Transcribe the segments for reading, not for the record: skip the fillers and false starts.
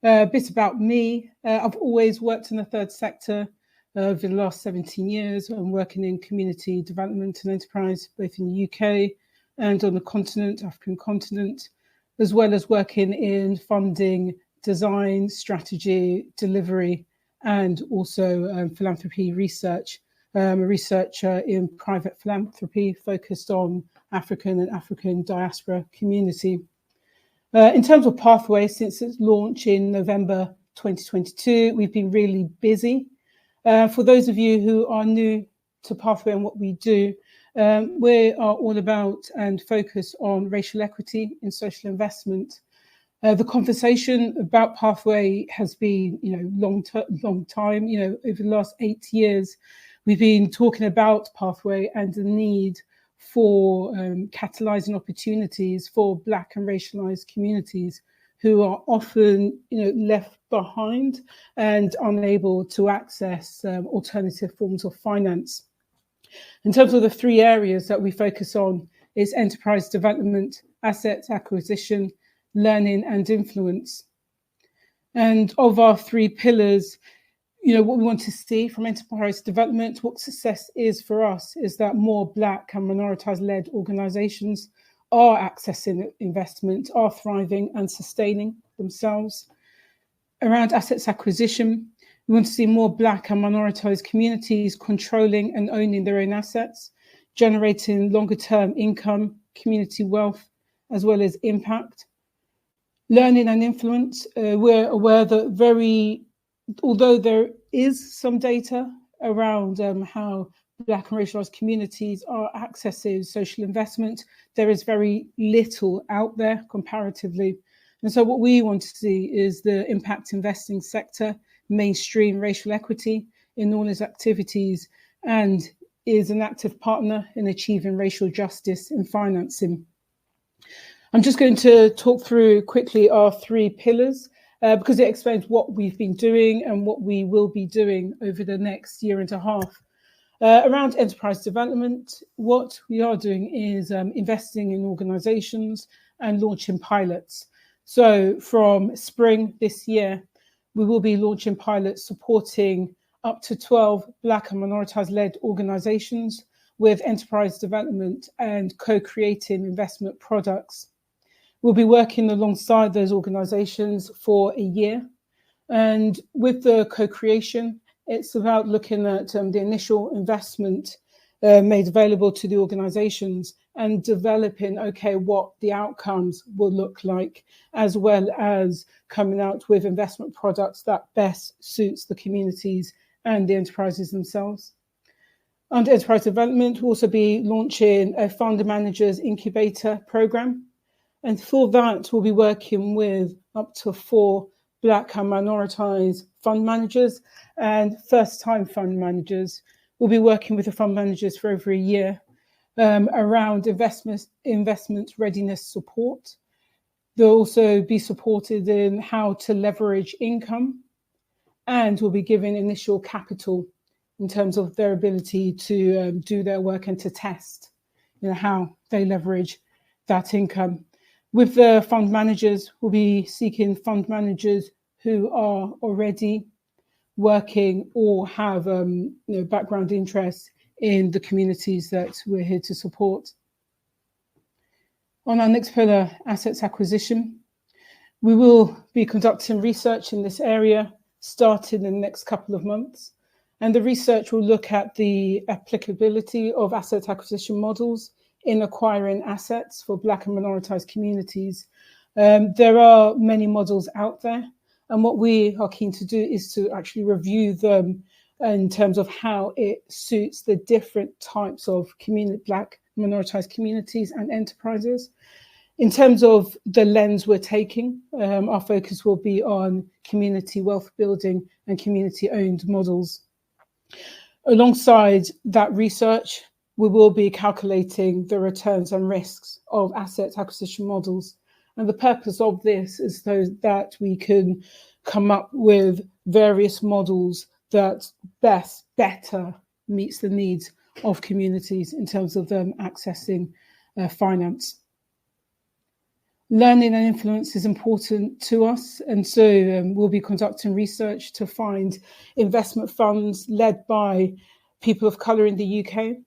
A bit about me. I've always worked in the third sector over the last 17 years. I'm working in community development and enterprise, both in the UK and on the continent, African continent, as well as working in funding, design, strategy, delivery, and also philanthropy research. A researcher in private philanthropy focused on African and African diaspora community. In terms of Pathway, since its launch in November 2022, we've been really busy. For those of you who are new to Pathway and what we do, we are all about and focus on racial equity in social investment. The conversation about Pathway has been, long time. Over the last 8 years, we've been talking about Pathway and the need for catalysing opportunities for Black and racialised communities who are often, left behind and unable to access alternative forms of finance. In terms of the 3 areas that we focus on is enterprise development, asset acquisition, learning and influence. And of our 3 pillars, what we want to see from enterprise development, what success is for us, is that more Black and minoritized-led organizations are accessing investment, are thriving and sustaining themselves. Around assets acquisition, we want to see more Black and minoritized communities controlling and owning their own assets, generating longer-term income, community wealth, as well as impact. Learning and influence, we're aware that although there is some data around how Black and racialised communities are accessing social investment, there is very little out there comparatively. And so what we want to see is the impact investing sector mainstream racial equity in all its activities and is an active partner in achieving racial justice in financing. I'm just going to talk through quickly our 3 pillars because it explains what we've been doing and what we will be doing over the next year and a half. Around enterprise development, what we are doing is investing in organisations and launching pilots. So from spring this year, we will be launching pilots supporting up to 12 Black and minoritized-led organisations with enterprise development and co-creating investment products. We'll be working alongside those organisations for a year. And with the co-creation, it's about looking at the initial investment made available to the organisations and developing, what the outcomes will look like, as well as coming out with investment products that best suits the communities and the enterprises themselves. Under enterprise development, we'll also be launching a fund managers incubator programme. And for that, we'll be working with up to 4 Black and minoritized fund managers and first-time fund managers. We'll be working with the fund managers for over a year around investment readiness support. They'll also be supported in how to leverage income, and we'll be giving initial capital in terms of their ability to do their work and to test how they leverage that income. With the fund managers, we'll be seeking fund managers who are already working or have background interests in the communities that we're here to support. On our next pillar, assets acquisition, we will be conducting research in this area starting in the next couple of months. And the research will look at the applicability of asset acquisition models in acquiring assets for Black and minoritized communities. There are many models out there, and what we are keen to do is to actually review them in terms of how it suits the different types of Black minoritized communities and enterprises. In terms of the lens we're taking, our focus will be on community wealth building and community-owned models. Alongside that research, we will be calculating the returns and risks of asset acquisition models. And the purpose of this is so that we can come up with various models that better meets the needs of communities in terms of them accessing finance. Learning and influence is important to us, and so we'll be conducting research to find investment funds led by people of colour in the UK.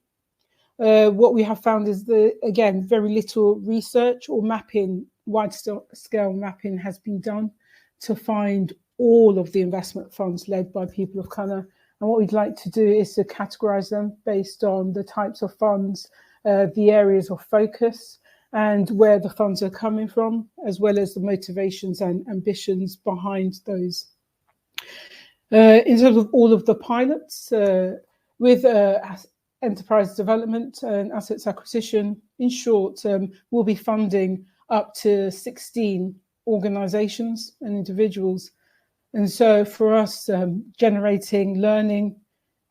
What we have found is that, again, very little research or mapping, wide-scale mapping has been done to find all of the investment funds led by people of colour. And what we'd like to do is to categorise them based on the types of funds, the areas of focus, and where the funds are coming from, as well as the motivations and ambitions behind those. In terms of all of the pilots, with enterprise development and assets acquisition, in short, we'll be funding up to 16 organisations and individuals. And so for us, generating learning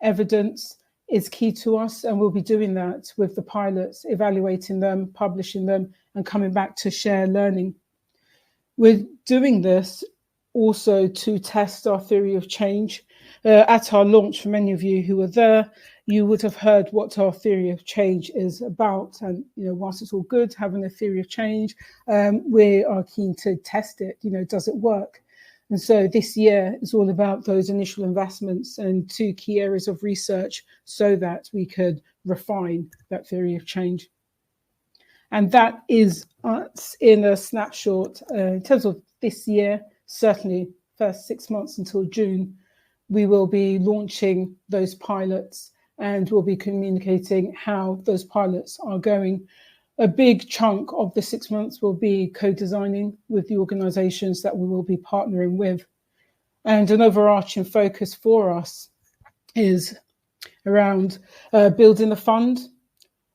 evidence is key to us, and we'll be doing that with the pilots, evaluating them, publishing them, and coming back to share learning. We're doing this also to test our theory of change. At our launch, for many of you who were there, you would have heard what our theory of change is about. And, whilst it's all good having a theory of change, we are keen to test it. Does it work? And so this year is all about those initial investments and 2 key areas of research so that we could refine that theory of change. And that is us in a snapshot. In terms of this year, certainly first 6 months until June, we will be launching those pilots and we'll be communicating how those pilots are going. A big chunk of the 6 months will be co-designing with the organisations that we will be partnering with. And an overarching focus for us is around building the fund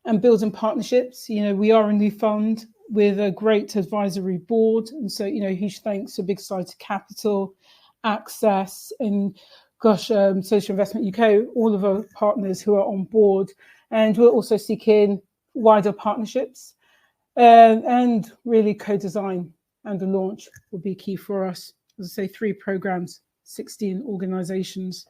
and building partnerships. We are a new fund with a great advisory board. And so, huge thanks to Big Side Capital, Access, and Social Investment UK, all of our partners who are on board. And we're also seeking wider partnerships and really co-design, and the launch will be key for us. As I say, 3 programs, 16 organisations.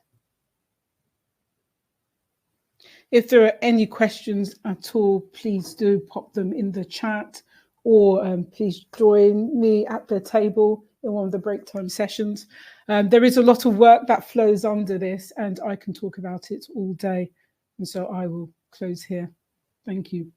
If there are any questions at all, please do pop them in the chat, or please join me at the table in one of the break time sessions. There is a lot of work that flows under this, and I can talk about it all day. And so I will close here. Thank you.